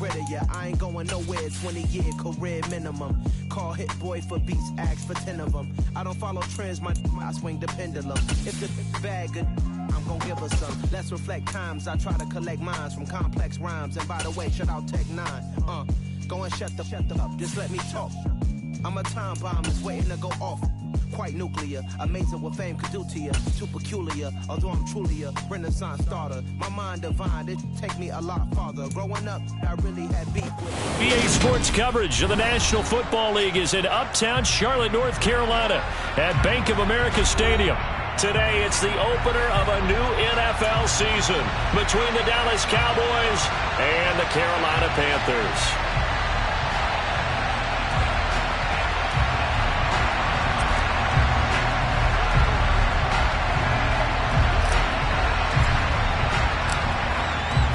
rid of ya. I ain't going nowhere, 20-year career minimum. Call hit boy for beats, ask for 10 of them. I don't follow trends, I swing the pendulum. If the bag good, I'm gon' give her some. Let's reflect times, I try to collect minds from complex rhymes. And by the way, shout out Tech 9. Go and shut the up, just let me talk. I'm a time bomb, it's waiting to go off. Quite nuclear, amazing what fame could do to you. Too peculiar, although I'm truly a renaissance starter. My mind divine, it take me a lot farther. Growing up, I really had beef with EA Sports coverage of the National Football League is in uptown Charlotte, North Carolina at Bank of America Stadium. Today, it's the opener of a new NFL season between the Dallas Cowboys and the Carolina Panthers.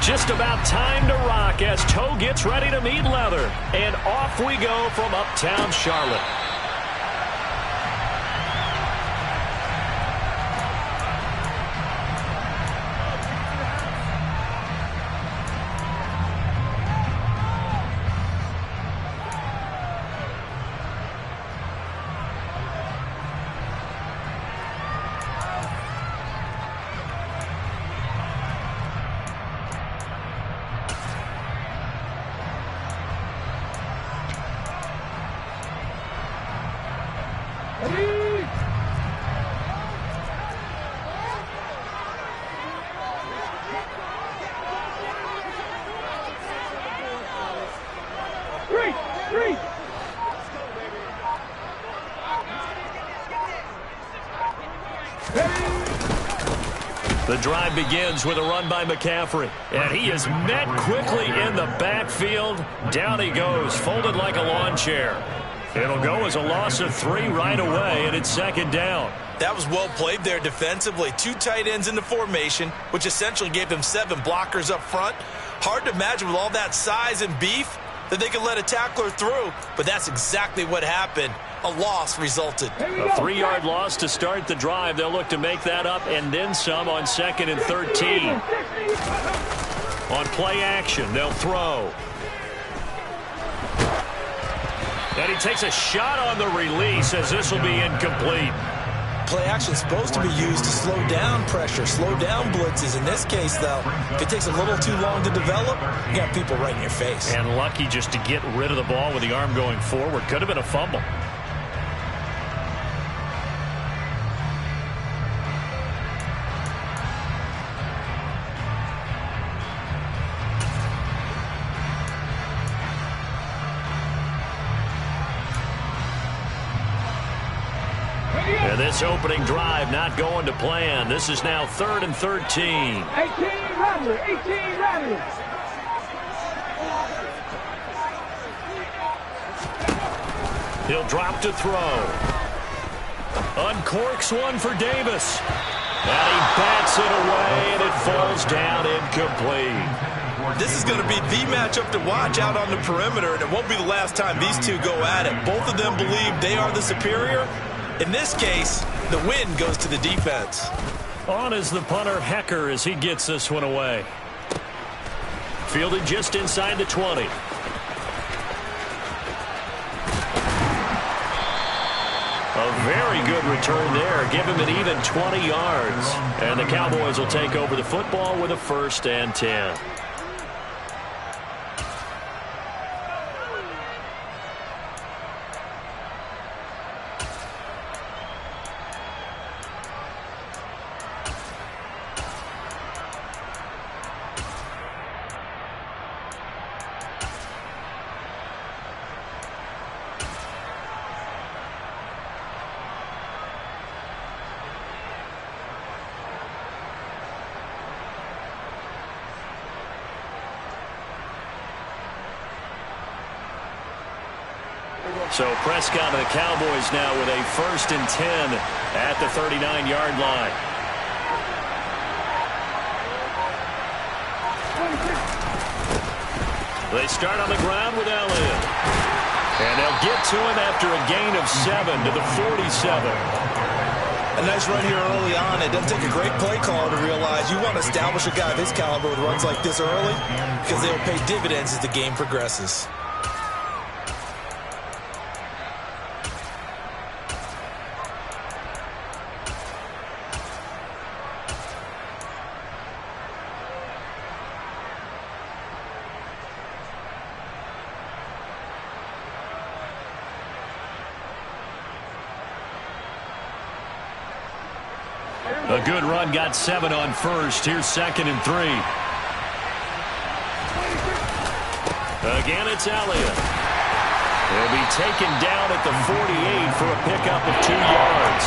Just about time to rock as toe gets ready to meet leather. And off we go from uptown Charlotte. The drive begins with a run by McCaffrey. And he is met quickly in the backfield. Down he goes, folded like a lawn chair. It'll go as a loss of 3 right away, and it's second down. That was well played there defensively. 2 tight ends in the formation, which essentially gave them 7 blockers up front. Hard to imagine with all that size and beef that they could let a tackler through, but that's exactly what happened. A loss resulted. A 3-yard loss to start the drive. They'll look to make that up and then some on 2nd and 13. On play action, they'll throw. And he takes a shot on the release as this will be incomplete. Play action is supposed to be used to slow down pressure, slow down blitzes. In this case, though, if it takes a little too long to develop, you got people right in your face. And lucky just to get rid of the ball with the arm going forward. Could have been a fumble. And this opening drive not going to plan. This is now 3rd and 13. 18 Rattler, 18 Rattler. He'll drop to throw. Uncorks one for Davis. And he bats it away, and it falls down incomplete. This is going to be the matchup to watch out on the perimeter, and it won't be the last time these two go at it. Both of them believe they are the superior. In this case, the win goes to the defense. On is the punter, Hecker, as he gets this one away. Fielded just inside the 20. A very good return there. Give him an even 20 yards. And the Cowboys will take over the football with a 1st and 10. So Prescott and the Cowboys now with a 1st and 10 at the 39-yard line. They start on the ground with Elliott. And they'll get to him after a gain of 7 to the 47. A nice run here early on. It doesn't take a great play caller to realize you want to establish a guy of his caliber with runs like this early because they will pay dividends as the game progresses. A good run, got 7 on first. Here's 2nd and 3. Again, it's Elliott. He'll be taken down at the 48 for a pickup of 2 yards.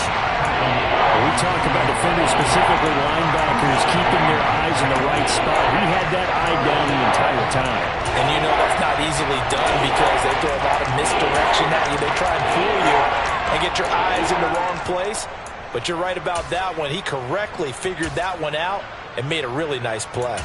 We talk about defenders, specifically linebackers, keeping their eyes in the right spot. He had that eye down the entire time. And you know that's not easily done because they throw a lot of misdirection at you. They try and fool you and get your eyes in the wrong place. But you're right about that one. He correctly figured that one out and made a really nice play.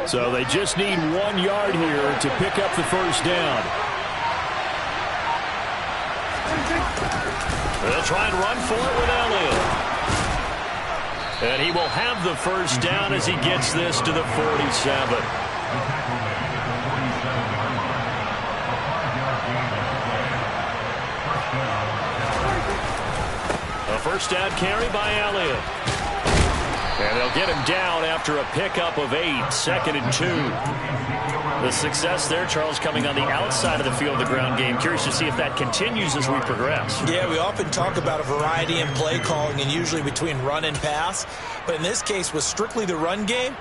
So they just need 1 yard here to pick up the first down. They'll try and run for it with Elliott. And he will have the first down as he gets this to the 47. A first down carry by Elliott. And they'll get him down after a pickup of 8, 2nd and 2. The success there, Charles, coming on the outside of the field of the ground game. Curious to see if that continues as we progress. Yeah, we often talk about a variety in play calling and usually between run and pass. But in this case, with strictly the run game,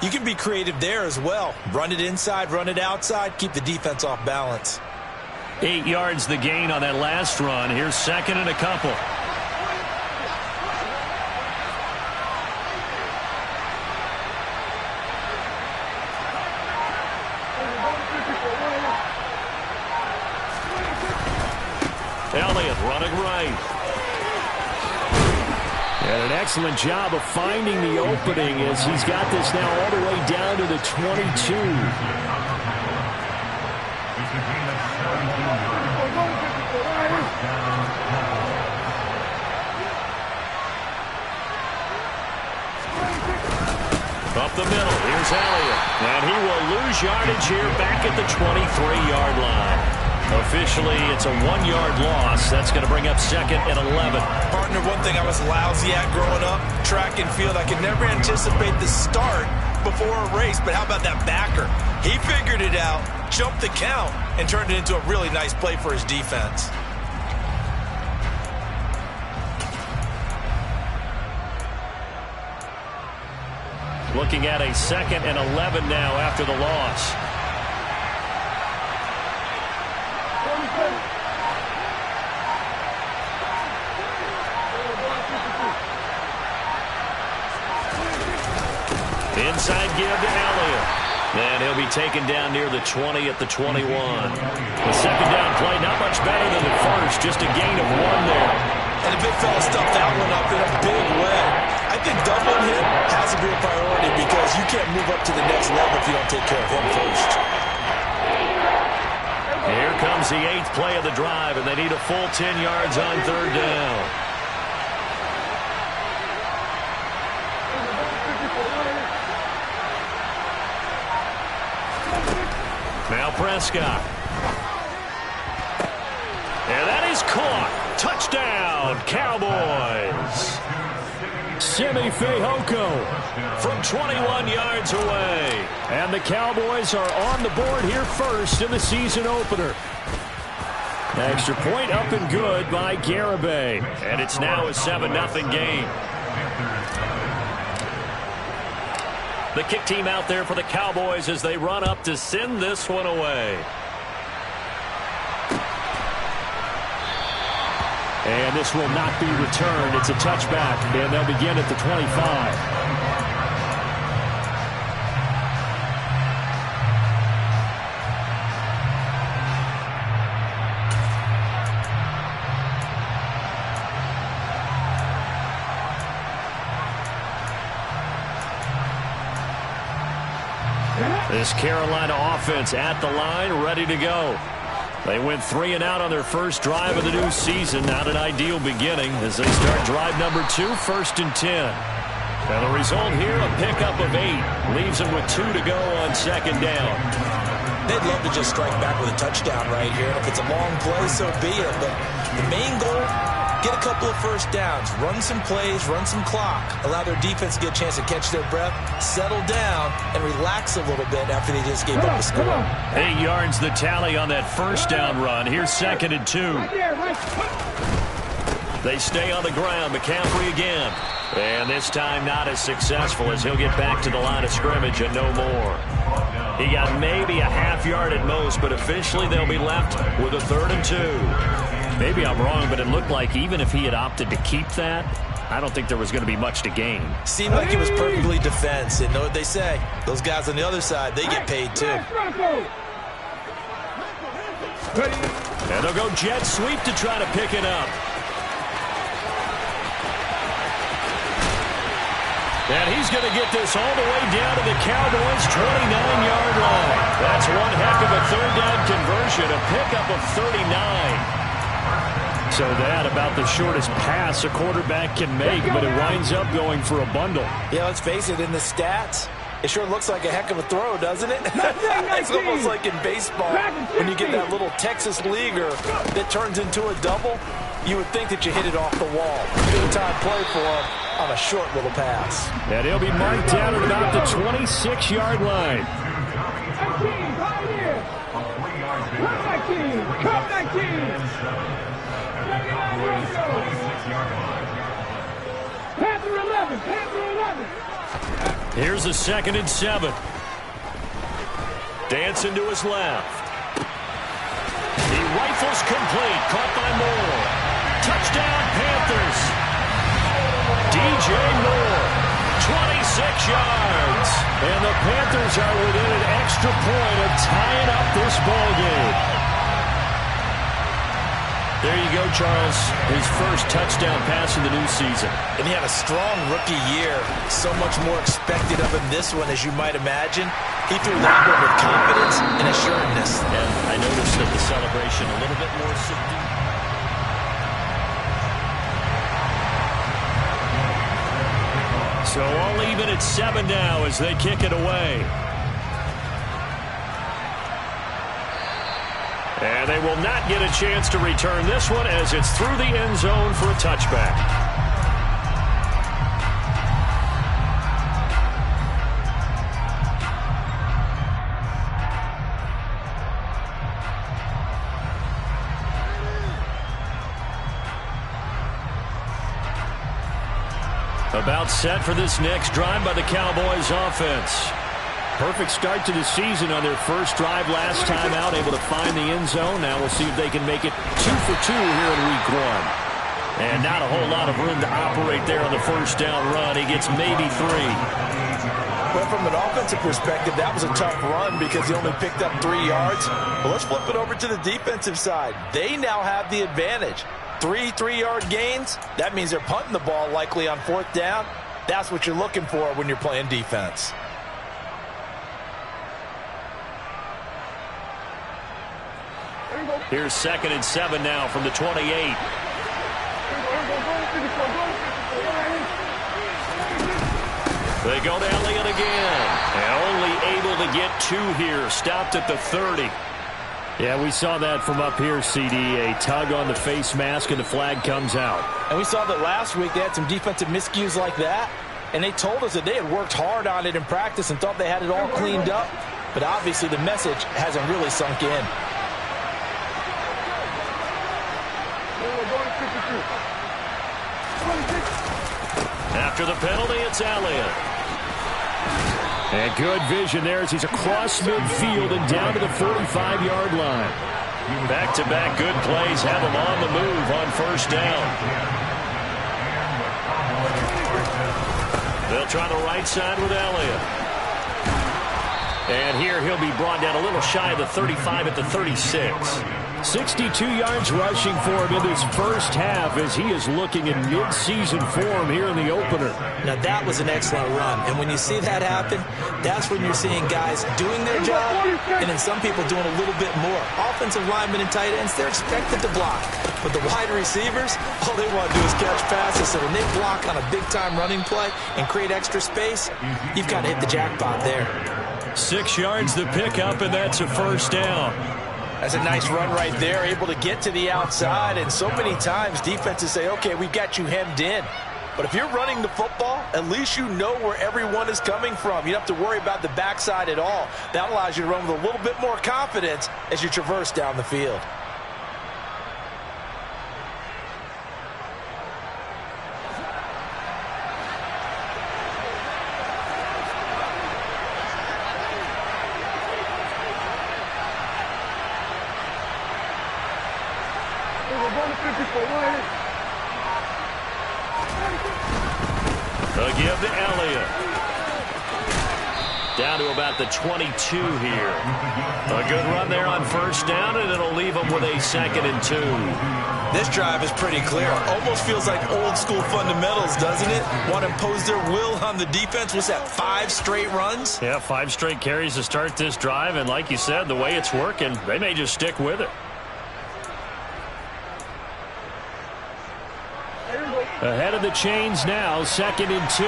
you can be creative there as well. Run it inside, run it outside, keep the defense off balance. 8 yards the gain on that last run. Here's 2nd and a couple. Elliott running right. And an excellent job of finding the opening as he's got this now all the way down to the 22. Up the middle, here's Elliott. And he will lose yardage here back at the 23-yard line. Officially, it's a 1-yard loss. That's going to bring up 2nd and 11. Partner, one thing I was lousy at growing up, track and field, I could never anticipate the start before a race, but how about that backer? He figured it out, jumped the count, and turned it into a really nice play for his defense. Looking at a 2nd and 11 now after the loss. Inside give to Elliott. And he'll be taken down near the 20 at the 21. The second down play, not much better than the first, just a gain of 1 there. And the big fella stuffed that one up in a big way. I think doubling him has to be a priority because you can't move up to the next level if you don't take care of him first. Here comes the 8th play of the drive, and they need a full 10 yards on 3rd down. Now Prescott. And that is caught. Touchdown, Cowboys. Simi Fehoko from 21 yards away. And the Cowboys are on the board here first in the season opener. Extra point up and good by Garibay. And it's now a 7-0 game. The kick team out there for the Cowboys as they run up to send this one away. And this will not be returned. It's a touchback, and they'll begin at the 25. This Carolina offense at the line, ready to go. They went 3 and out on their first drive of the new season. Not an ideal beginning as they start drive number 2, 1st and 10. And the result here, a pickup of 8. Leaves them with 2 to go on 2nd down. They'd love to just strike back with a touchdown right here. If it's a long play, so be it. But the main goal, get a couple of first downs, run some plays, run some clock, allow their defense to get a chance to catch their breath, settle down, and relax a little bit after they just gave up a score. 8 yards the tally on that first down run. Here's 2nd and 2. They stay on the ground. McCaffrey again. And this time not as successful as he'll get back to the line of scrimmage and no more. He got maybe a half yard at most, but officially they'll be left with a 3rd and 2. Maybe I'm wrong, but it looked like even if he had opted to keep that, I don't think there was going to be much to gain. Seemed like it was perfectly defense. And know what they say? Those guys on the other side, they get paid too. And they'll go jet sweep to try to pick it up. And he's going to get this all the way down to the Cowboys' 29-yard line. That's one heck of a 3rd down conversion, a pickup of 39. So that about the shortest pass a quarterback can make, but it winds up going for a bundle. Yeah, let's face it, in the stats, it sure looks like a heck of a throw, doesn't it? It's almost like in baseball when you get that little Texas leaguer that turns into a double. You would think that you hit it off the wall. Good time play for him on a short little pass. And he'll be marked down at about the 26-yard line. Here's a 2nd and 7. Dancing to his left. He rifles complete. Caught by Moore. Touchdown, Panthers. DJ Moore, 26 yards. And the Panthers are within an extra point of tying up this ballgame. There you go, Charles. His first touchdown pass of the new season. And he had a strong rookie year. So much more expected of him this one, as you might imagine. He threw the ball with confidence and assuredness. And I noticed that the celebration a little bit more subdued. So all even at 7 now as they kick it away. And they will not get a chance to return this one as it's through the end zone for a touchback. About set for this next drive by the Cowboys offense. Perfect start to the season on their first drive last time out, able to find the end zone. Now we'll see if they can make it 2 for 2 here in week 1. And not a whole lot of room to operate there on the first down run. He gets maybe 3. Well, from an offensive perspective, that was a tough run because he only picked up 3 yards. But let's flip it over to the defensive side. They now have the advantage. 3 3-yard gains, that means they're punting the ball likely on 4th down. That's what you're looking for when you're playing defense. Here's 2nd and 7 now from the 28. They go to Elliott again. And only able to get 2 here. Stopped at the 30. Yeah, we saw that from up here, CD. A tug on the face mask, and the flag comes out. And we saw that last week they had some defensive miscues like that. And they told us that they had worked hard on it in practice and thought they had it all cleaned up. But obviously the message hasn't really sunk in. After the penalty, it's Elliott. And good vision there as he's across midfield and down to the 45-yard line. Back-to-back good plays have him on the move on first down. They'll try the right side with Elliott. And here he'll be brought down a little shy of the 35 at the 36. 62 yards rushing for him in this first half as he is looking in mid-season form here in the opener. Now, that was an excellent run. And when you see that happen, that's when you're seeing guys doing their job and then some people doing a little bit more. Offensive linemen and tight ends, they're expected to block. But the wide receivers, all they want to do is catch passes. So when they block on a big-time running play and create extra space, you've got to hit the jackpot there. 6 yards to pick up, and that's a first down. That's a nice run right there, able to get to the outside. And so many times defenses say, okay, we've got you hemmed in. But if you're running the football, at least you know where everyone is coming from. You don't have to worry about the backside at all. That allows you to run with a little bit more confidence as you traverse down the field. They'll give to Elliott. Down to about the 22 here. A good run there on first down, and it'll leave them with a 2nd and 2. This drive is pretty clear. Almost feels like old school fundamentals, doesn't it? Want to impose their will on the defense. What's that, 5 straight runs? Yeah, 5 straight carries to start this drive, and like you said, the way it's working, they may just stick with it. Ahead of the chains now, 2nd and 2.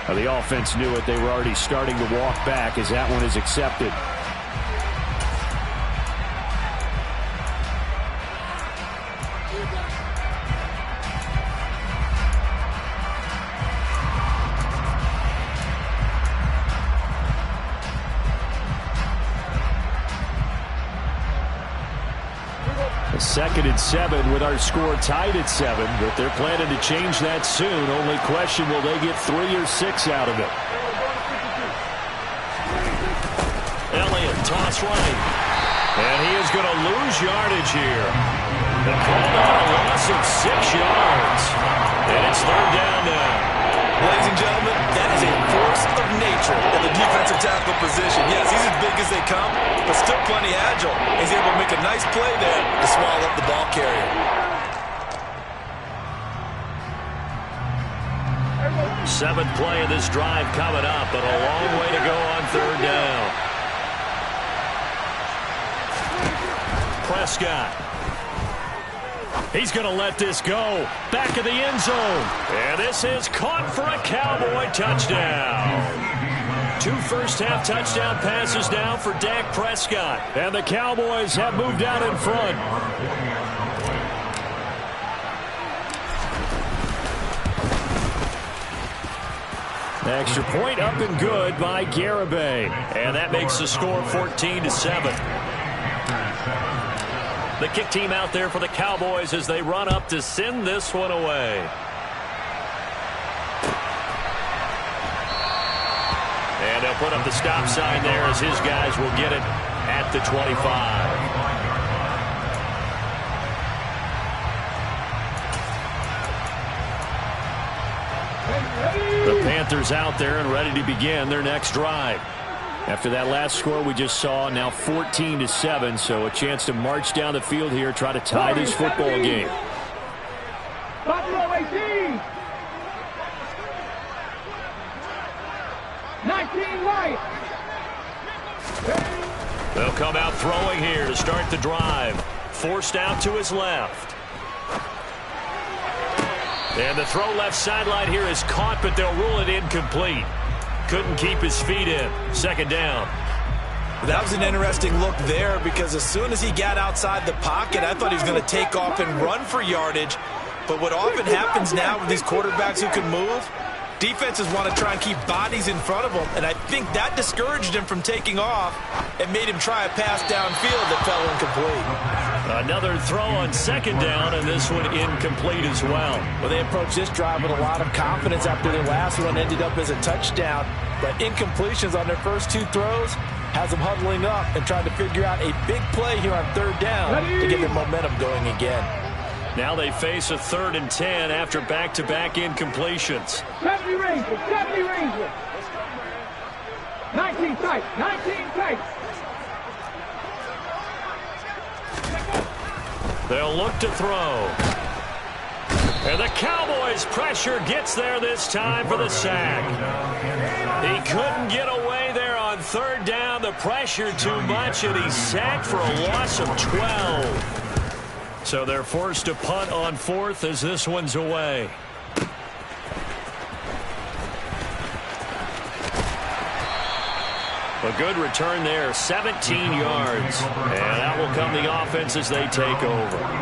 Now, the offense knew it. They were already starting to walk back as that one is accepted. A 2nd and 7 with our score tied at 7, but they're planning to change that soon. Only question, will they get 3 or 6 out of it? Elliott, toss right. And he is going to lose yardage here. They called out a loss of 6 yards. And it's 3rd down now. Ladies and gentlemen, that is a force of nature in the defensive tackle position. Yes, he's as big as they come, but still plenty agile. He's able to make a nice play there to swallow up the ball carrier. 7th play of this drive coming up, but a long way to go on 3rd down. Prescott. He's going to let this go. Back of the end zone. And this is caught for a Cowboy touchdown. 2 first-half touchdown passes now for Dak Prescott. And the Cowboys have moved out in front. Extra point up and good by Garibay. And that makes the score 14-7. The kick team out there for the Cowboys as they run up to send this one away. And they'll put up the stop sign there as his guys will get it at the 25. The Panthers out there and ready to begin their next drive. After that last score we just saw, now 14-7, so a chance to march down the field here, try to tie this football game. Buffalo 18. 19 right. They'll come out throwing here to start the drive. Forced out to his left. And the throw left sideline here is caught, but they'll rule it incomplete. Couldn't keep his feet in. 2nd down. That was an interesting look there because as soon as he got outside the pocket, I thought he was going to take off and run for yardage. But what often happens now with these quarterbacks who can move, Defenses want to try and keep bodies in front of him, and I think that discouraged him from taking off and made him try a pass downfield that fell incomplete. Another throw on second down, and this one incomplete as well. Well, they approached this drive with a lot of confidence after their last one ended up as a touchdown. But incompletions on their first two throws has them huddling up and trying to figure out a big play here on third down to get their momentum going again. Now they face a 3rd and 10 after back-to-back incompletions. 70 Rangers, 70 Rangers. 19 tight, 19 tight. They'll look to throw. And the Cowboys' pressure gets there this time for the sack. He couldn't get away there on third down. The pressure too much, and he's sacked for a loss of 12. So they're forced to punt on 4th as this one's away. A good return there, 17 yards. And out will come the offense as they take over.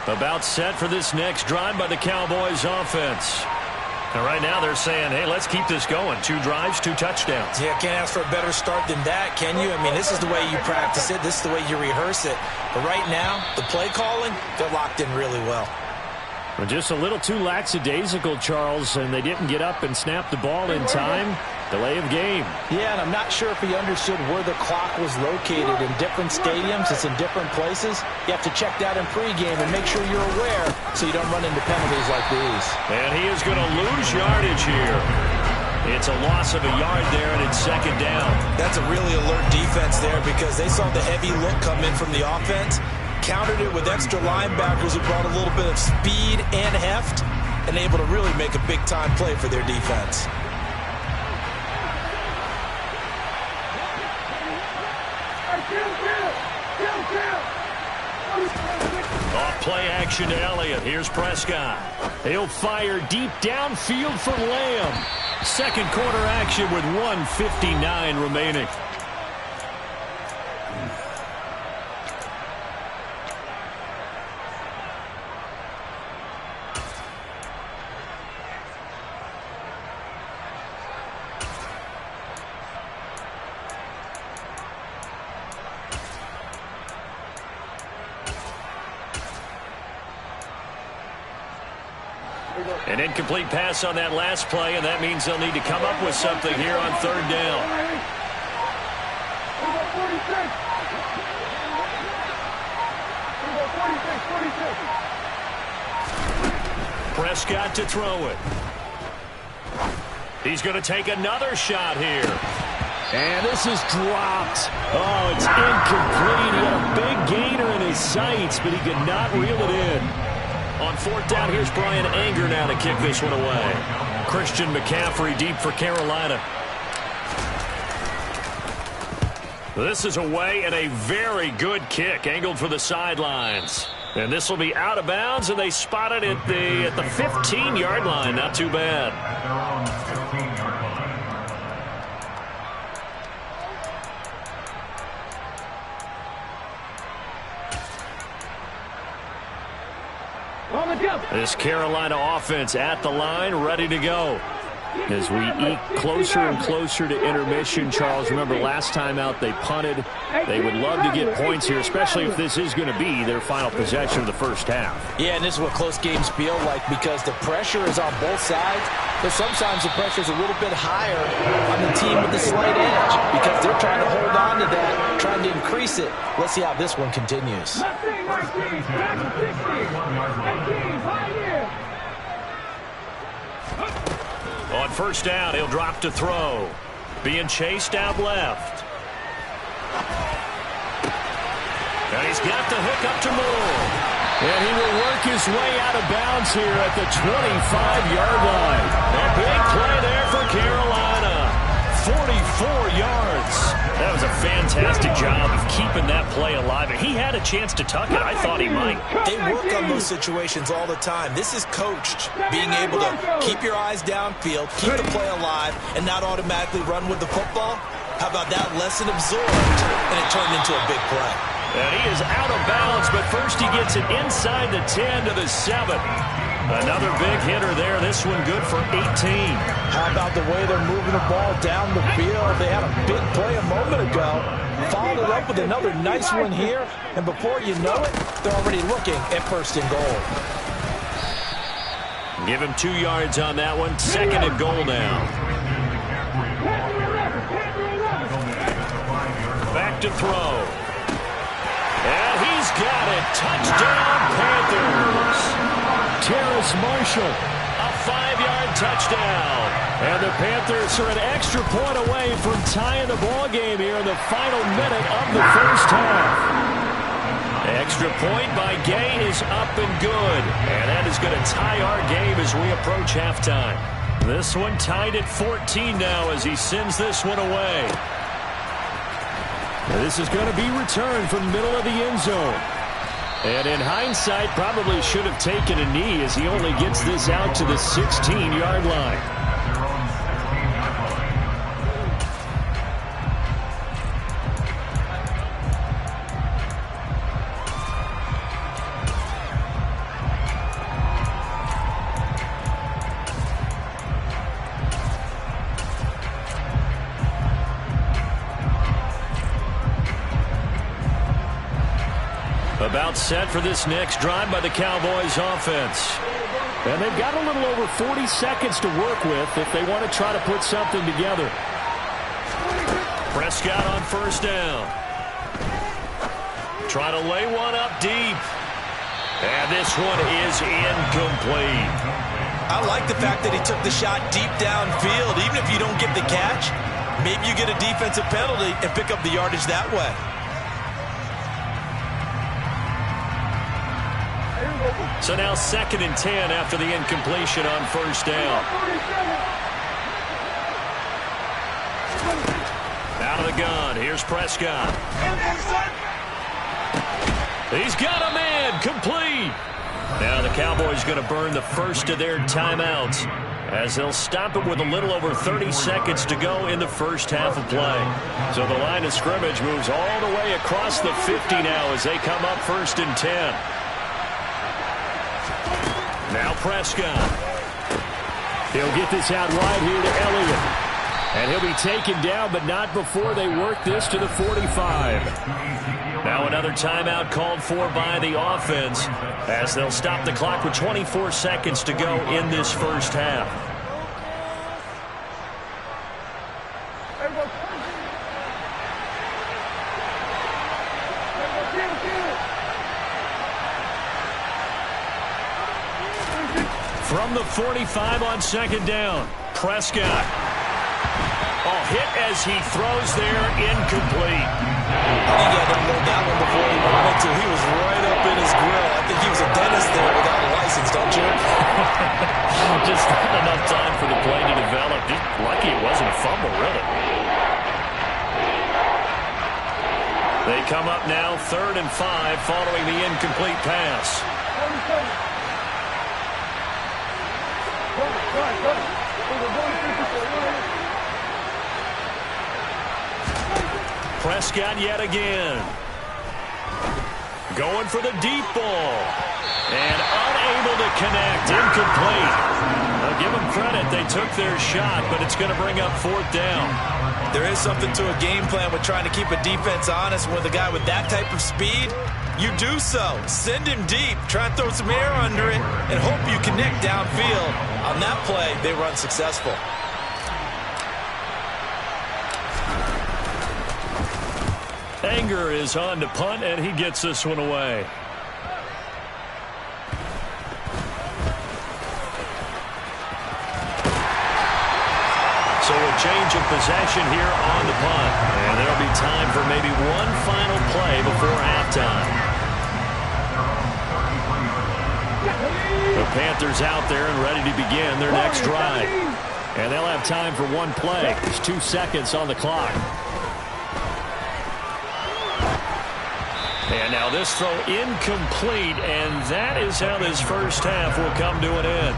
About set for this next drive by the Cowboys offense. And right now they're saying, hey, let's keep this going. 2 drives, 2 touchdowns. Yeah, can't ask for a better start than that, can you? I mean, this is the way you practice it. This is the way you rehearse it. But right now, the play calling, they're locked in really well. Well, just a little too lackadaisical, Charles, and they didn't get up and snap the ball in time. Delay of game. Yeah, and I'm not sure if he understood where the clock was located. In different stadiums, it's in different places. You have to check that in pregame and make sure you're aware so you don't run into penalties like these. And he is going to lose yardage here. It's a loss of a yard there, and it's second down. That's a really alert defense there because they saw the heavy look come in from the offense, countered it with extra linebackers who brought a little bit of speed and heft, and able to really make a big-time play for their defense. Off play action to Elliott. Here's Prescott. He'll fire deep downfield for Lamb. Second quarter action with 1:59 remaining. An incomplete pass on that last play, and that means they'll need to come up with something here on third down. Prescott to throw it. He's going to take another shot here. And this is dropped. Oh, it's incomplete. He had a big gainer in his sights, but he could not reel it in. On fourth down, here's Brian Anger now to kick this one away. Christian McCaffrey deep for Carolina. This is away and a very good kick, angled for the sidelines. And this will be out of bounds, and they spot it at the 15-yard line. Not too bad. This Carolina offense at the line, ready to go. As we eke closer and closer to intermission, Charles, remember last time out they punted. They would love to get points here, especially if this is going to be their final possession of the first half. Yeah, and this is what close games feel like because the pressure is on both sides, but sometimes the pressure is a little bit higher on the team with the slight edge because they're trying to hold on to that, trying to increase it. Let's see how this one continues. On first down, he'll drop to throw. Being chased out left. And he's got the hook up to Moore. And he will work his way out of bounds here at the 25-yard line. A big play there for Carolina. 44 yards. That was a fantastic job of keeping that play alive. He had a chance to tuck it. I thought he might. They work on those situations all the time. This is coached, being able to keep your eyes downfield, keep the play alive, and not automatically run with the football. How about that lesson absorbed, and it turned into a big play. And he is out of bounds, but first he gets it inside the 10 to the 7. Another big hitter there. This one good for 18. How about the way they're moving the ball down the field? They had a big play a moment ago. Followed it up with another nice one here. And before you know it, they're already looking at first and goal. Give him 2 yards on that one. Second and goal now. Back to throw. And he's got it. Touchdown, Panthers. Terrace Marshall, a 5-yard touchdown. And the Panthers are an extra point away from tying the ball game here in the final minute of the first half. Extra point by Gay is up and good. And that is going to tie our game as we approach halftime. This one tied at 14 now as he sends this one away. This is going to be returned from the middle of the end zone. And in hindsight, probably should have taken a knee as he only gets this out to the 16-yard line. About set for this next drive by the Cowboys offense. And they've got a little over 40 seconds to work with if they want to try to put something together. Prescott on first down. Try to lay one up deep. And this one is incomplete. I like the fact that he took the shot deep downfield. Even if you don't get the catch, maybe you get a defensive penalty and pick up the yardage that way. So now 2nd and 10 after the incompletion on first down. Out of the gun. Here's Prescott. He's got a man. Complete. Now the Cowboys going to burn the first of their timeouts as they'll stop it with a little over 30 seconds to go in the first half of play. So the line of scrimmage moves all the way across the 50 now as they come up 1st and 10. Now Prescott. He'll get this out wide here to Elliott. And he'll be taken down, but not before they work this to the 45. Now another timeout called for by the offense as they'll stop the clock with 24 seconds to go in this first half. From the 45 on 2nd down, Prescott. Oh, hit as he throws there, incomplete. I think he had to load that one before he wanted to. He was right up in his grill. I think he was a dentist there without a license, don't you? Just not enough time for the play to develop. Just lucky it wasn't a fumble, really. They come up now 3rd and 5 following the incomplete pass. Prescott yet again. Going for the deep ball. And unable to connect. Incomplete. I'll give them credit. They took their shot, but it's going to bring up 4th down. There is something to a game plan with trying to keep a defense honest. With a guy with that type of speed, you do so. Send him deep. Try and throw some air under it and hope you connect downfield. On that play, they run successful. Anger is on to punt, and he gets this one away. So a change of possession here on the punt. And there'll be time for maybe one final play before halftime. The Panthers out there and ready to begin their next drive. And they'll have time for one play. There's 2 seconds on the clock. And now this throw incomplete, and that is how this first half will come to an end.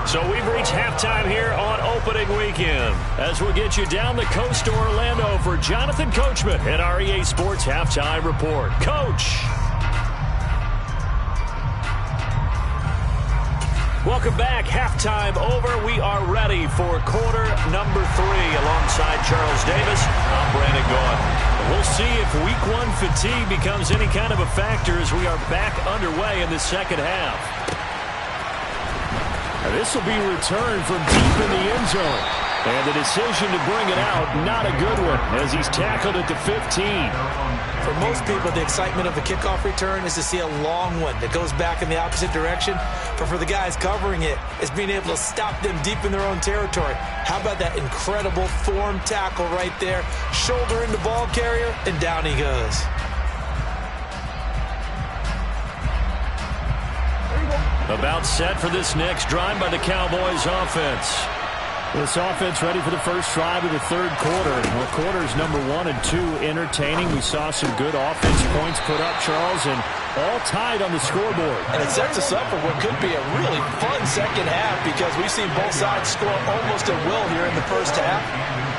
So we've reached halftime here on opening weekend, as we'll get you down the coast to Orlando for Jonathan Coachman at our EA Sports Halftime Report. Coach! Welcome back. Halftime over. We are ready for quarter number 3 alongside Charles Davis. I'm Brandon Gaudin. We'll see if week 1 fatigue becomes any kind of a factor as we are back underway in the second half. Now, this will be returned from deep in the end zone. And the decision to bring it out, not a good one, as he's tackled at the 15. For most people, the excitement of the kickoff return is to see a long one that goes back in the opposite direction. But for the guys covering it, it's being able to stop them deep in their own territory. How about that incredible form tackle right there? Shoulder into ball carrier, and down he goes. About set for this next drive by the Cowboys offense. This offense ready for the first drive of the third quarter. Well, quarters number 1 and 2 entertaining. We saw some good offense points put up, Charles, and all tied on the scoreboard. And it sets us up for what could be a really fun second half, because we've seen both sides score almost at will here in the first half.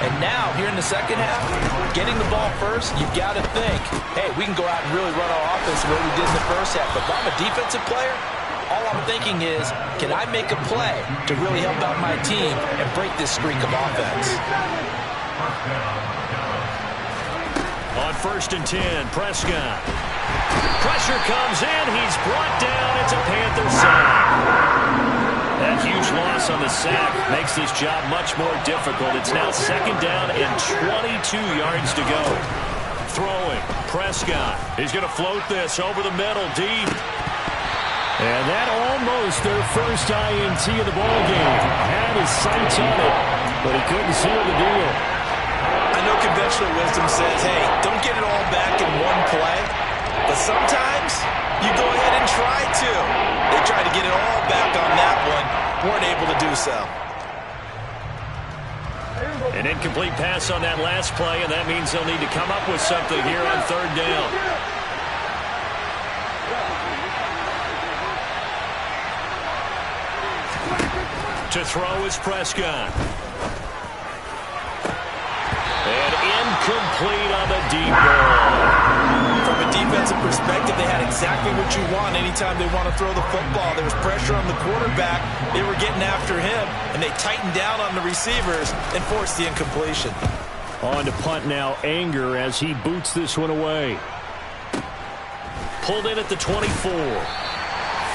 And now, here in the second half, getting the ball first, you've got to think, hey, we can go out and really run our offense the way we did in the first half. But if I'm a defensive player, all I'm thinking is, can I make a play to really help out my team and break this streak of offense? On 1st and 10, Prescott. Pressure comes in. He's brought down. It's a Panthers sack. That huge loss on the sack makes this job much more difficult. It's now 2nd down and 22 yards to go. Throwing, Prescott. He's going to float this over the middle, deep. And that almost their first INT of the ballgame. Had his sights on it, but he couldn't seal the deal. I know conventional wisdom says, hey, don't get it all back in one play. But sometimes you go ahead and try to. They tried to get it all back on that one. Weren't able to do so. An incomplete pass on that last play, and that means they'll need to come up with something here on 3rd down. To throw is Prescott. And incomplete on the deep ball. From a defensive perspective, they had exactly what you want anytime they want to throw the football. There was pressure on the quarterback. They were getting after him, and they tightened down on the receivers and forced the incompletion. On to punt now, Anger, as he boots this one away. Pulled in at the 24.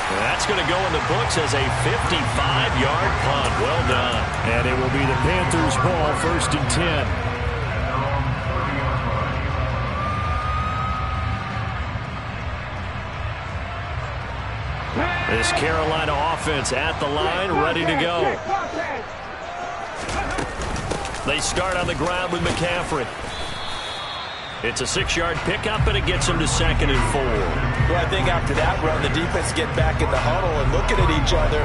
That's going to go in the books as a 55-yard punt. Well done. And it will be the Panthers' ball, 1st and 10. This Carolina offense at the line, ready to go. They start on the ground with McCaffrey. It's a 6-yard pickup, and it gets them to 2nd and 4. Well, I think after that run, the defense get back in the huddle and looking at each other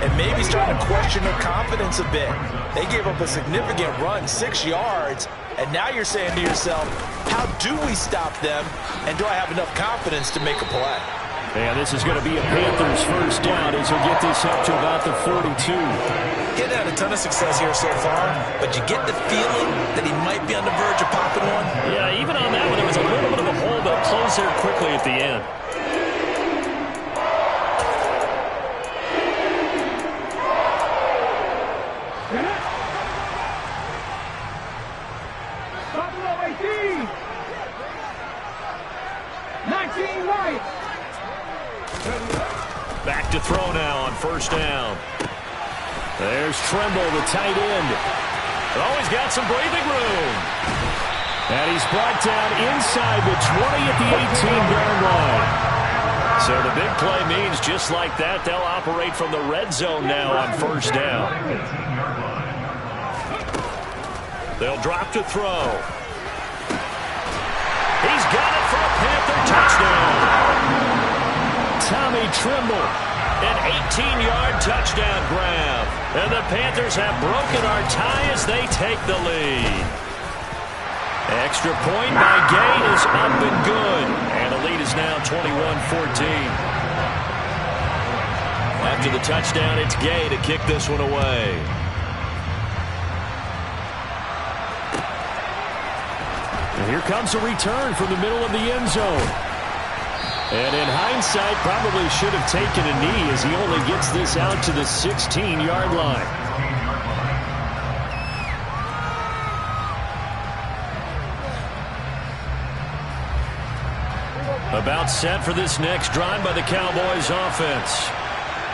and maybe starting to question their confidence a bit. They gave up a significant run, 6 yards, and now you're saying to yourself, how do we stop them, and do I have enough confidence to make a play? And this is going to be a Panthers first down as he'll get this up to about the 42. He hadn't had a ton of success here so far, but you get the feeling that he might be on the verge of popping one. Yeah, even on that one, there was a little bit of a hole, but closed there quickly at the end. Buffalo 18. 19 right. Back to throw now on 1st down. There's Tremble, the tight end. Oh, he's got some breathing room. And he's brought down inside the 20 at the 18-yard line. So the big play means just like that, they'll operate from the red zone now on 1st down. They'll drop to throw. He's got it for a Panther touchdown. Tommy Tremble. An 18-yard touchdown grab. And the Panthers have broken our tie as they take the lead. Extra point by Gay is up and good. And the lead is now 21-14. After the touchdown, it's Gay to kick this one away. And here comes a return from the middle of the end zone. And in hindsight, probably should have taken a knee as he only gets this out to the 16-yard line. About set for this next drive by the Cowboys offense.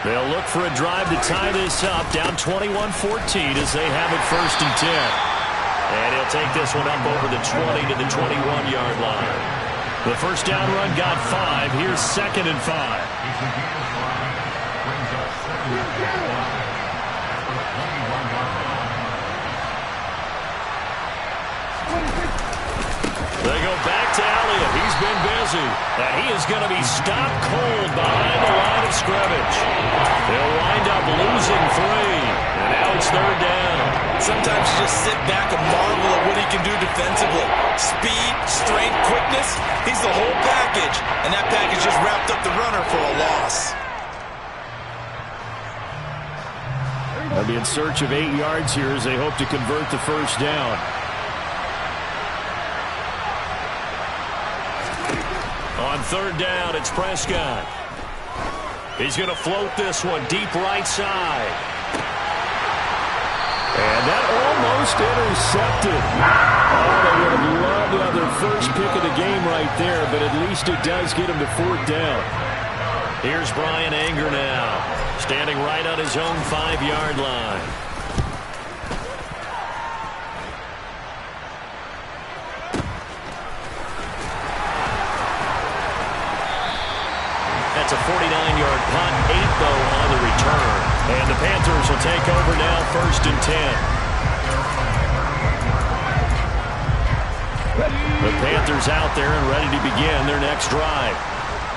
They'll look for a drive to tie this up, down 21-14 as they have it 1st and 10. And he'll take this one up over the 20 to the 21-yard line. The first down run got 5. Here's 2nd and 5. They go back to Elliott. He's been busy. And he is going to be stopped cold behind the line of scrimmage. They'll wind up losing 3. And now it's 3rd down. Sometimes you just sit back and marvel at what he can do defensively. Speed, strength, quickness. He's the whole package. And that package just wrapped up the runner for a loss. They'll be in search of 8 yards here as they hope to convert the first down. On 3rd down, it's Prescott. He's going to float this one deep right side. And that almost intercepted. Oh, they would have loved to have their first pick of the game right there, but at least it does get him to 4th down. Here's Brian Anger now, standing right on his own 5-yard line. That's a 49-yard punt, 8 though on the return. And the Panthers will take over now, 1st and 10. The Panthers out there and ready to begin their next drive.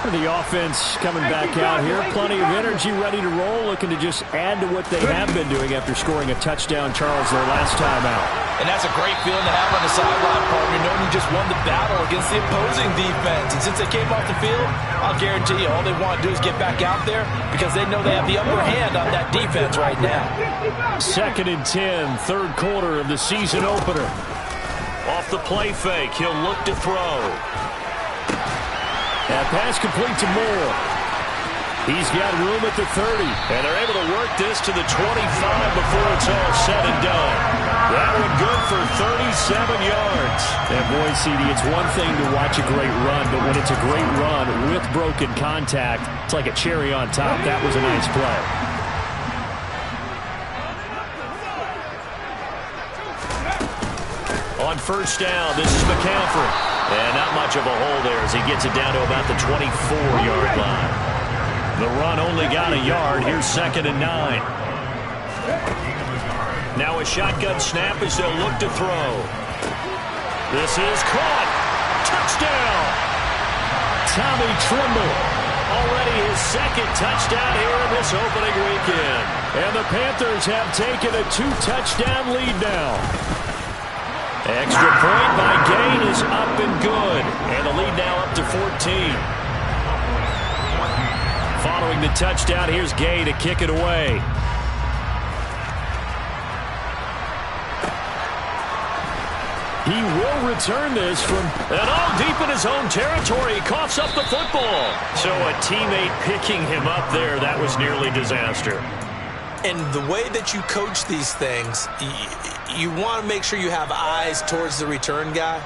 The offense coming back out here. Plenty of energy, ready to roll, looking to just add to what they have been doing after scoring a touchdown, Charles, their last time out. And that's a great feeling to have on the sideline, partner, knowing you just won the battle against the opposing defense. And since they came off the field, I'll guarantee you all they want to do is get back out there because they know they have the upper hand on that defense right now. 2nd and 10, 3rd quarter of the season opener. Off the play fake, he'll look to throw. That pass complete to Moore. He's got room at the 30. And they're able to work this to the 25 before it's all said and done. That one good for 37 yards. And boy, CD, it's one thing to watch a great run, but when it's a great run with broken contact, it's like a cherry on top. That was a nice play. On 1st down, this is McCaffrey. And not much of a hole there as he gets it down to about the 24-yard line. The run only got a yard. Here's 2nd and 9. Now a shotgun snap as they'll look to throw. This is caught. Touchdown. Tommy Tremble. Already his 2nd touchdown here in this opening weekend. And the Panthers have taken a 2-touchdown lead now. Extra point by Gain is up and good. And the lead now up to 14. Following the touchdown, here's Gay to kick it away. He will return this from... And all deep in his own territory. He coughs up the football. So a teammate picking him up there, that was nearly disaster. And the way that you coach these things, you want to make sure you have eyes towards the return guy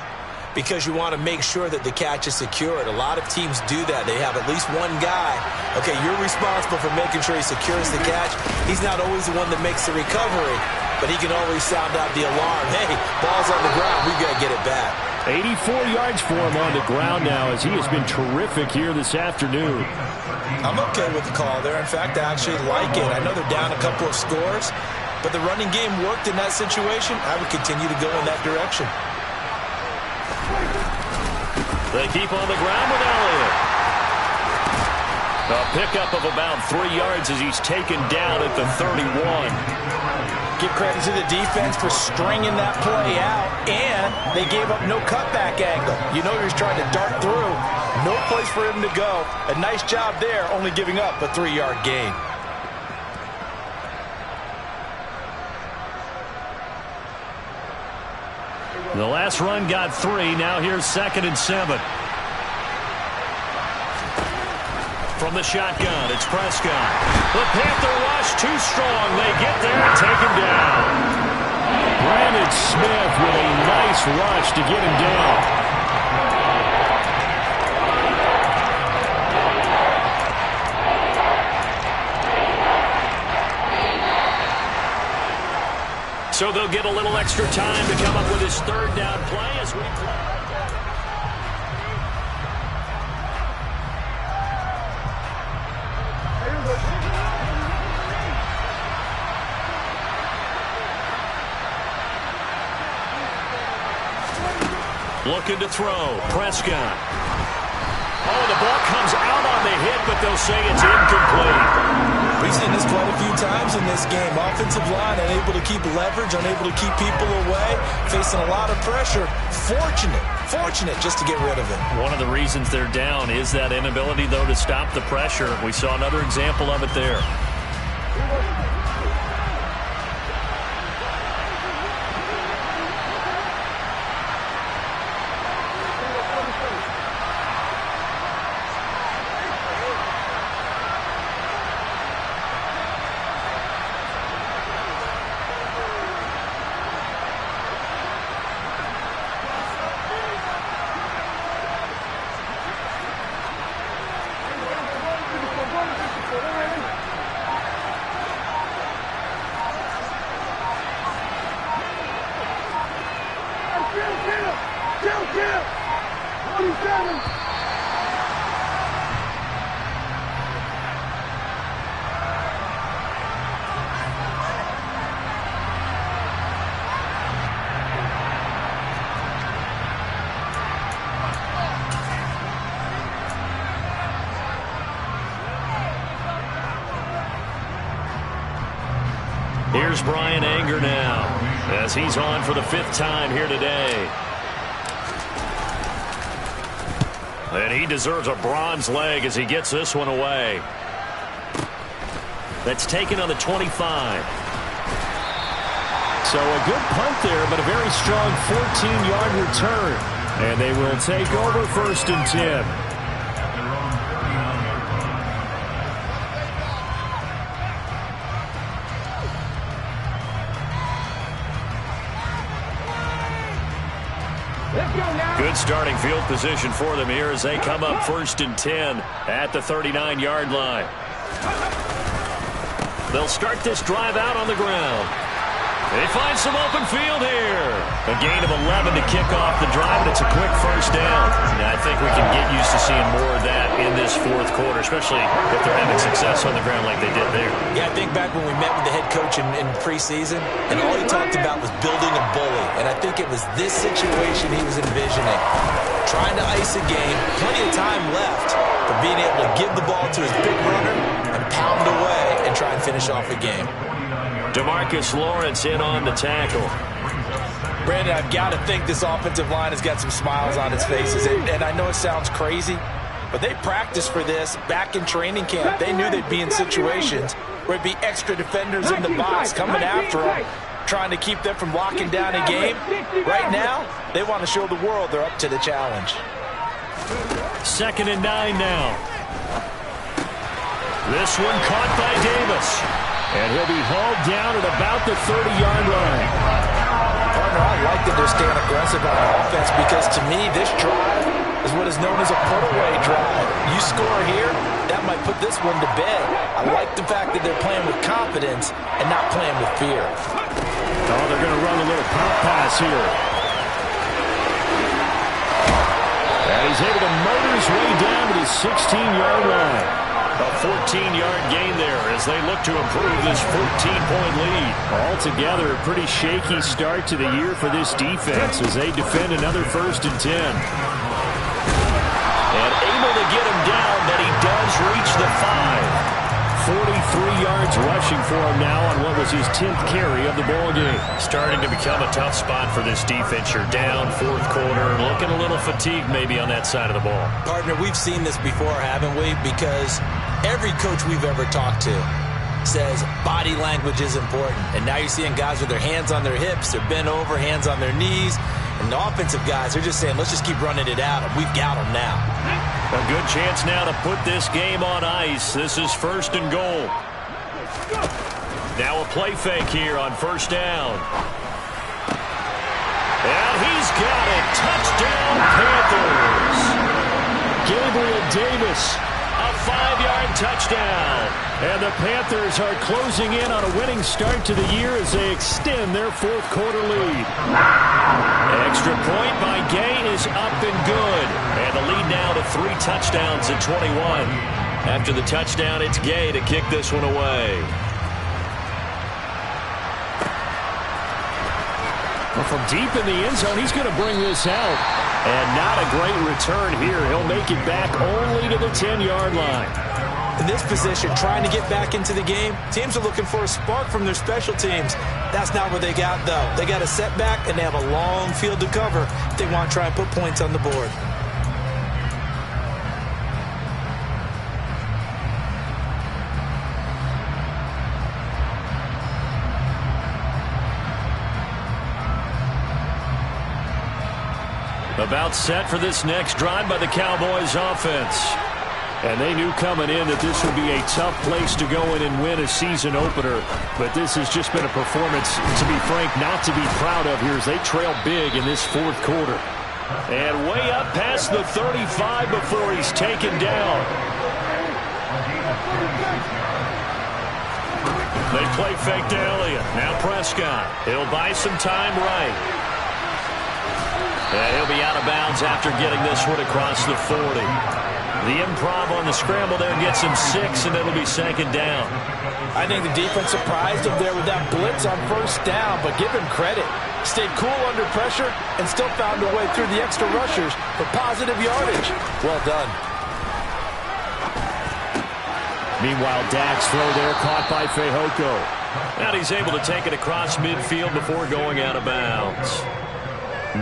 because you want to make sure that the catch is secured. A lot of teams do that. They have at least one guy. Okay, you're responsible for making sure he secures the catch. He's not always the one that makes the recovery, but he can always sound out the alarm. Hey, ball's on the ground. We've got to get it back. 84 yards for him on the ground now as he has been terrific here this afternoon. I'm okay with the call there. In fact, I actually like it. I know they're down a couple of scores, but the running game worked in that situation. I would continue to go in that direction. They keep on the ground with Elliott. A pickup of about 3 yards as he's taken down at the 31. Give credit to the defense for stringing that play out, and they gave up no cutback angle. You know he was trying to dart through. No place for him to go. A nice job there, only giving up a 3-yard gain. The last run got 3. Now here's 2nd and 7. From the shotgun, it's Prescott. The Panther rush too strong. They get there and take him down. Brandon Smith with a nice rush to get him down. So they'll get a little extra time to come up with his 3rd down play as we play. Looking to throw. Prescott. Oh, the ball comes out on the hit, but they'll say it's incomplete. We've seen this quite a few times in this game. Offensive line unable to keep leverage, unable to keep people away, facing a lot of pressure. Fortunate just to get rid of it. One of the reasons they're down is that inability, though, to stop the pressure. We saw another example of it there. Here's Brian Anger now as he's on for the 5th time here today. And he deserves a bronze leg as he gets this one away. That's taken on the 25. So a good punt there, but a very strong 14-yard return. And they will take over 1st and 10. Good starting field position for them here as they come up 1st and 10 at the 39-yard line. They'll start this drive out on the ground. They find some open field here. A gain of 11 to kick off the drive, and it's a quick 1st down. And I think we can get used to seeing more of that in this 4th quarter, especially if they're having success on the ground like they did there. Yeah, I think back when we met with the head coach in preseason, and all he talked about was building a bully. And I think it was this situation he was envisioning. Trying to ice a game, plenty of time left, but being able to give the ball to his big runner and pound away and try and finish off a game. DeMarcus Lawrence in on the tackle. Brandon, I've got to think this offensive line has got some smiles on its faces. And I know it sounds crazy, but they practiced for this back in training camp. They knew they'd be in situations where it'd be extra defenders in the box coming after them, trying to keep them from locking down a game. Right now, they want to show the world they're up to the challenge. 2nd and 9 now. This one caught by Davis. And he'll be hauled down at about the 30-yard line. Partner, I like that they're staying aggressive on offense because to me, this drive is what is known as a put-away drive. You score here, that might put this one to bed. I like the fact that they're playing with confidence and not playing with fear. Oh, they're going to run a little pump pass here. And he's able to motor his way down to the 16-yard line. A 14-yard gain there as they look to improve this 14-point lead. Altogether, a pretty shaky start to the year for this defense as they defend another 1st and 10. And able to get him down, but he does reach the 5. 43 yards rushing for him now on what was his 10th carry of the ball game. Starting to become a tough spot for this defense. You're down fourth quarter, looking a little fatigued maybe on that side of the ball. Partner, we've seen this before, haven't we? Because every coach we've ever talked to says body language is important. And now you're seeing guys with their hands on their hips, they're bent over, hands on their knees. And the offensive guys, they're just saying, let's just keep running it out. And we've got them now. A good chance now to put this game on ice. This is 1st and goal. Now a play fake here on 1st down. And he's got it. Touchdown, Panthers. Gabriel Davis, a 5-yard touchdown. And the Panthers are closing in on a winning start to the year as they extend their fourth quarter lead. Extra point by Gay is up and good. And the lead now to 3 touchdowns at 21. After the touchdown, it's Gay to kick this one away. Well, from deep in the end zone, he's going to bring this out. And not a great return here. He'll make it back only to the 10-yard line. In this position, trying to get back into the game, teams are looking for a spark from their special teams. That's not what they got, though. They got a setback, and they have a long field to cover if they want to try and put points on the board. About set for this next drive by the Cowboys offense. And they knew coming in that this would be a tough place to go in and win a season opener. But this has just been a performance, to be frank, not to be proud of here as they trail big in this fourth quarter. And way up past the 35 before he's taken down. They play fake to Elliott. Now Prescott. He'll buy some time right. And he'll be out of bounds after getting this one across the 40. The improv on the scramble there gets him 6, and it'll be 2nd down. I think the defense surprised him there with that blitz on 1st down, but give him credit. Stayed cool under pressure and still found a way through the extra rushers for positive yardage. Well done. Meanwhile, Dak's throw there caught by Fehoko. And he's able to take it across midfield before going out of bounds.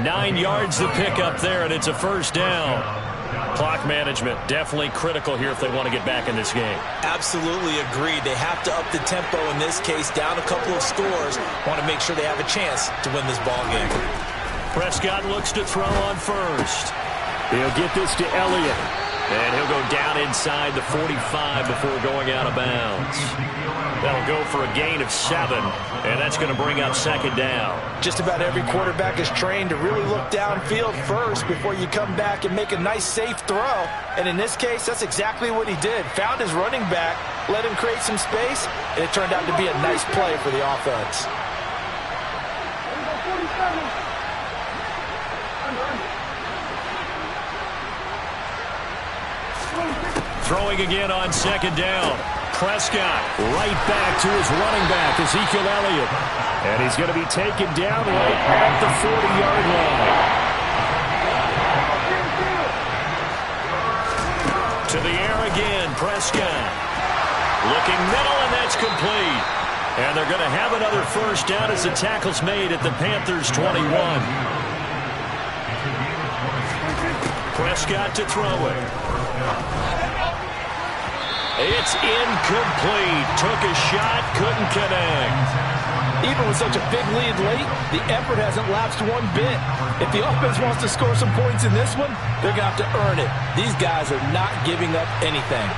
9 yards to pick up there, and it's a 1st down. Clock management definitely critical here if they want to get back in this game. Absolutely agreed. They have to up the tempo in this case, down a couple of scores. Want to make sure they have a chance to win this ball game. Prescott looks to throw on 1st. He'll get this to Elliott. And he'll go down inside the 45 before going out of bounds. That'll go for a gain of 7, and that's going to bring up 2nd down. Just about every quarterback is trained to really look downfield first before you come back and make a nice, safe throw. And in this case, that's exactly what he did. Found his running back, let him create some space, and it turned out to be a nice play for the offense. Throwing again on 2nd down. Prescott right back to his running back, Ezekiel Elliott. And he's going to be taken down right at the 40-yard line. To the air again, Prescott. Looking middle, and that's complete. And they're going to have another 1st down as the tackle's made at the Panthers' 21. Prescott to throw it. It's incomplete. Took a shot, couldn't connect. Even with such a big lead late, the effort hasn't lapsed one bit. If the offense wants to score some points in this one, they're going to have to earn it. These guys are not giving up anything.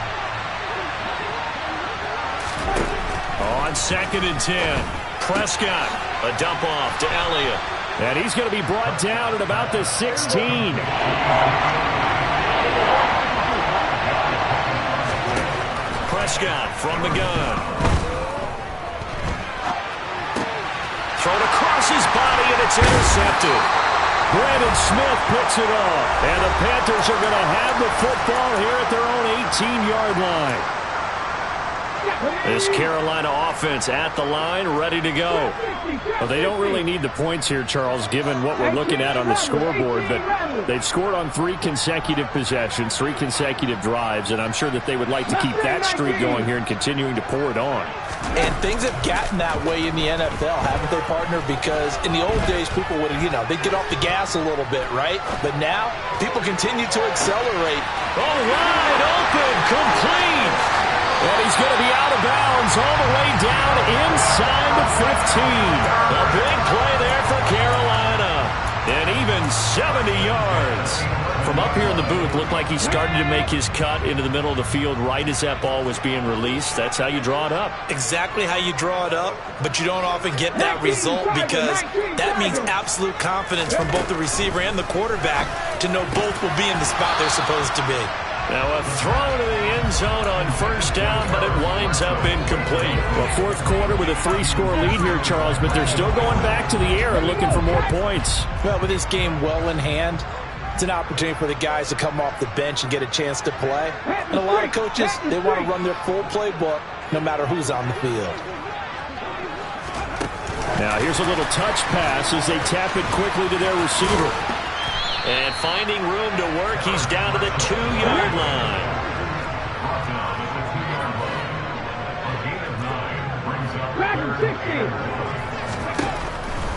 On 2nd and 10, Prescott, a dump off to Elliott. And he's going to be brought down at about the 16. Prescott from the gun. Thrown across his body, and it's intercepted. Brandon Smith picks it off. And the Panthers are going to have the football here at their own 18-yard line. This Carolina offense at the line, ready to go. Well, they don't really need the points here, Charles, given what we're looking at on the scoreboard, but they've scored on 3 consecutive possessions, 3 consecutive drives, and I'm sure that they would like to keep that streak going here and continuing to pour it on. And things have gotten that way in the NFL, haven't they, partner? Because in the old days, people would, they'd get off the gas a little bit, right? But now, people continue to accelerate. Oh, wide open, complete. And he's going to be out of bounds all the way down inside the 15. A big play there for Carolina. And even 70 yards. From up here in the booth, looked like he started to make his cut into the middle of the field right as that ball was being released. That's how you draw it up. Exactly how you draw it up, but you don't often get that result because that means absolute confidence from both the receiver and the quarterback to know both will be in the spot they're supposed to be. Now a throw to the end zone on first down, but it winds up incomplete. Well, fourth quarter with a 3-score lead here, Charles, but they're still going back to the air and looking for more points. Well, with this game well in hand, it's an opportunity for the guys to come off the bench and get a chance to play. And a lot of coaches, they want to run their full playbook no matter who's on the field. Now here's a little touch pass as they tap it quickly to their receiver. And finding room to work, he's down to the 2-yard line.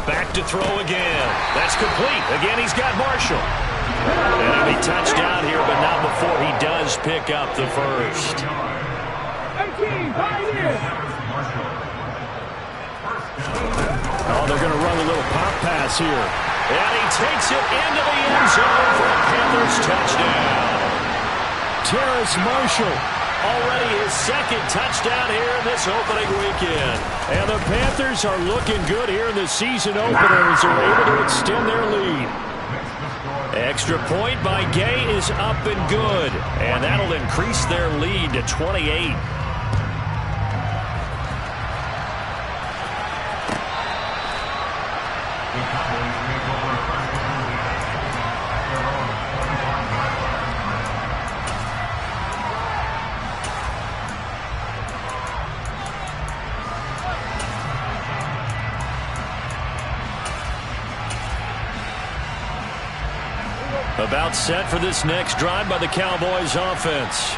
Back to throw again. That's complete. Again, he's got Marshall. And he'll be touchdown here, but not before he does pick up the first. Oh, they're going to run a little pop pass here. And he takes it into the end zone for a Panthers touchdown. Terrace Marshall, already his second touchdown here in this opening weekend. And the Panthers are looking good here in the season opener as they're able to extend their lead. Extra point by Gay is up and good. And that'll increase their lead to 28. About set for this next drive by the Cowboys offense.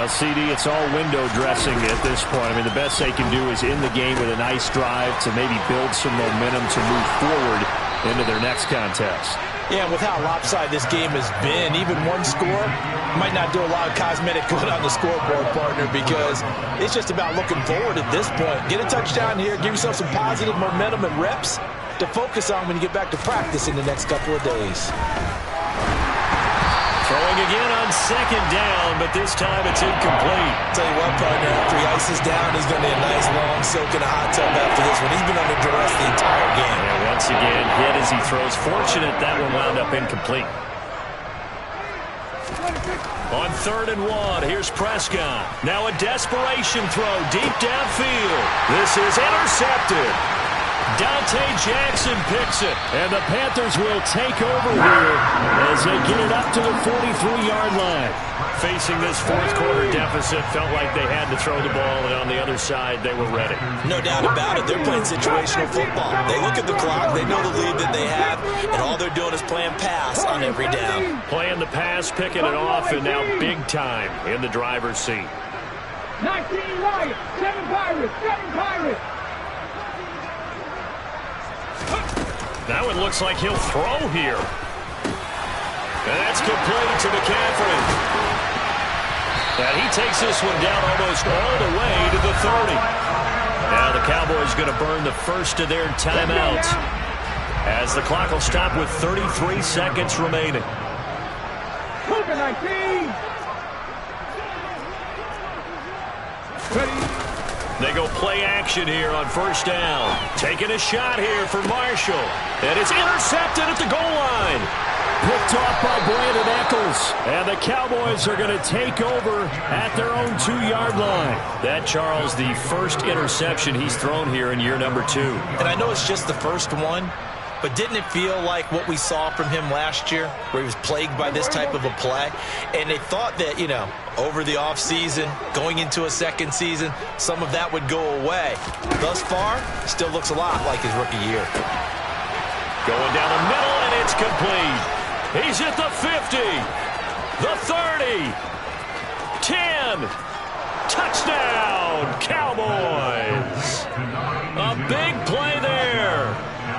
CD, it's all window dressing at this point. I mean, the best they can do is in the game with a nice drive to maybe build some momentum to move forward into their next contest. Yeah, with how lopsided this game has been, even one score might not do a lot of cosmetic good on the scoreboard, partner, because it's just about looking forward at this point. Get a touchdown here, give yourself some positive momentum and reps to focus on when you get back to practice in the next couple of days. Throwing again on second down, but this time it's incomplete. Tell you what, partner, after he ices down, he's going to be a nice long soak in a hot tub after this one. He's been under duress the entire game. And once again, hit as he throws. Fortunate that one wound up incomplete. On 3rd and 1, here's Prescott. Now a desperation throw deep downfield. This is intercepted. Dante Jackson picks it, and the Panthers will take over here as they get it up to the 43-yard line. Facing this fourth quarter deficit, felt like they had to throw the ball, and on the other side, they were ready. No doubt about it. They're playing situational football. They look at the clock, they know the lead that they have, and all they're doing is playing pass on every down. Playing the pass, picking it off, and now big time in the driver's seat. 19 Lions, 7 Pirates, 7 Pirates. That one looks like he'll throw here. And that's complete to McCaffrey. And he takes this one down almost all the way to the 30. Now the Cowboys going to burn the first of their timeouts as the clock will stop with 33 seconds remaining. They go play action here on first down. Taking a shot here for Marshall. And it's intercepted at the goal line. Picked off by Brandon Eccles. And the Cowboys are going to take over at their own 2-yard line. That, Charles, the first interception he's thrown here in year number 2. And I know it's just the first one, but didn't it feel like what we saw from him last year, where he was plagued by this type of a play? And they thought that, you know, over the offseason, going into a second season, some of that would go away. Thus far, still looks a lot like his rookie year. Going down the middle, and it's complete. He's at the 50, the 30, 10. Touchdown, Cowboys. A big play there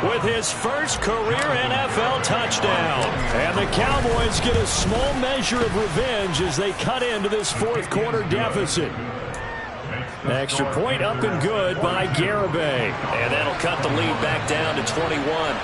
with his first career NFL touchdown. And the Cowboys get a small measure of revenge as they cut into this fourth quarter deficit. Extra point up and good by Garibay. And that'll cut the lead back down to 21.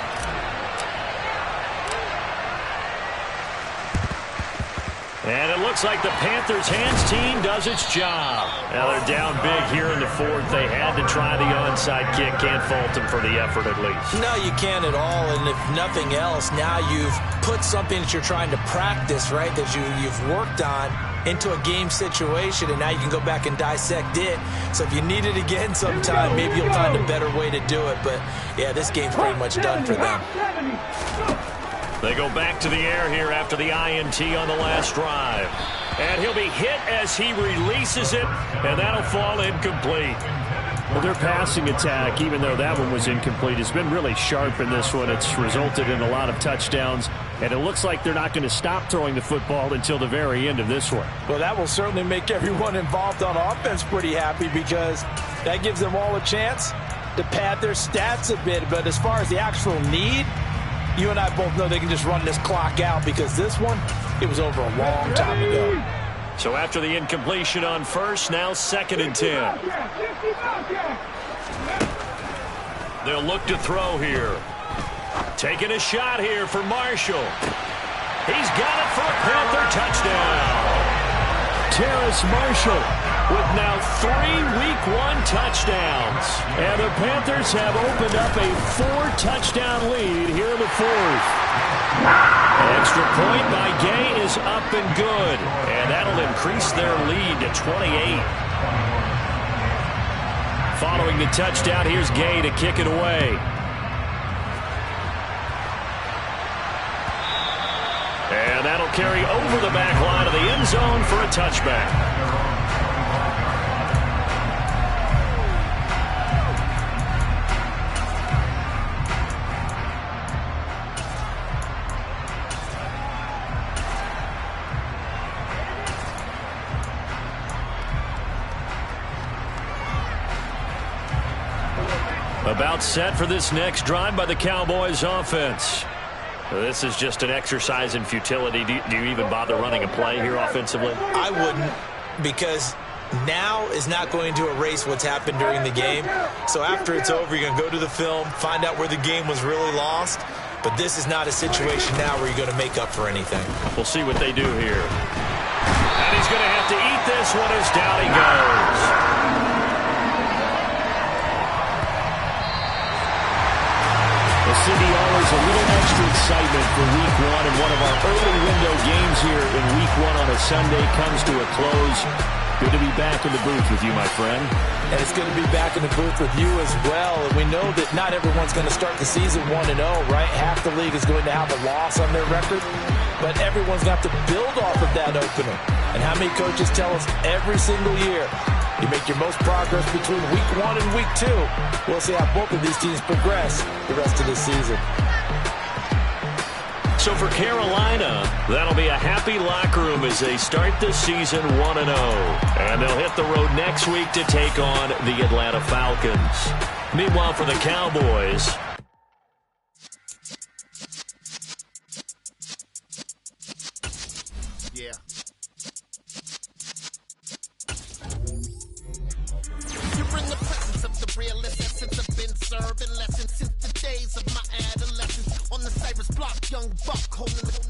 And it looks like the Panthers' hands team does its job. Now they're down big here in the fourth. They had to try the onside kick. Can't fault them for the effort at least. No, you can't at all. And if nothing else, now you've put something that you're trying to practice, right, that you've worked on into a game situation, and now you can go back and dissect it. So if you need it again sometime, maybe you'll find a better way to do it. But, yeah, this game's pretty much done for them. They go back to the air here after the INT on the last drive. And he'll be hit as he releases it, and that'll fall incomplete. Well, their passing attack, even though that one was incomplete, has been really sharp in this one. It's resulted in a lot of touchdowns, and it looks like they're not going to stop throwing the football until the very end of this one. Well, that will certainly make everyone involved on offense pretty happy, because that gives them all a chance to pad their stats a bit. But as far as the actual need, you and I both know they can just run this clock out, because this one, it was over a long time ago. So after the incompletion on first, now 2nd and 10. They'll look to throw here. Taking a shot here for Marshall. He's got it for a Panther touchdown. Terrace Marshall with now 3 Week 1 touchdowns. And the Panthers have opened up a 4-touchdown lead here in the fourth. Extra point by Gay is up and good. And that'll increase their lead to 28. Following the touchdown, here's Gay to kick it away. And that'll carry over the back line of the end zone for a touchback. About set for this next drive by the Cowboys offense. This is just an exercise in futility. Do you even bother running a play here offensively? I wouldn't, because now is not going to erase what's happened during the game. So after it's over, you're going to go to the film, find out where the game was really lost. But this is not a situation now where you're going to make up for anything. We'll see what they do here. And he's going to have to eat this one as down he goes. Cindy, always a little extra excitement for Week 1, and one of our early window games here in Week 1 on a Sunday comes to a close. Good to be back in the booth with you, my friend. And it's good to be back in the booth with you as well. And we know that not everyone's going to start the season 1-0, right? Half the league is going to have a loss on their record, but everyone's going to have to build off of that opener. And how many coaches tell us every single year, you make your most progress between Week 1 and Week 2. We'll see how both of these teams progress the rest of the season. So for Carolina, that'll be a happy locker room as they start the season 1-0. And they'll hit the road next week to take on the Atlanta Falcons. Meanwhile, for the Cowboys, yeah. You're in the presence of the realest essence. I've been serving lessons since the days of my adolescence. On the Cyrus block, young buck holding the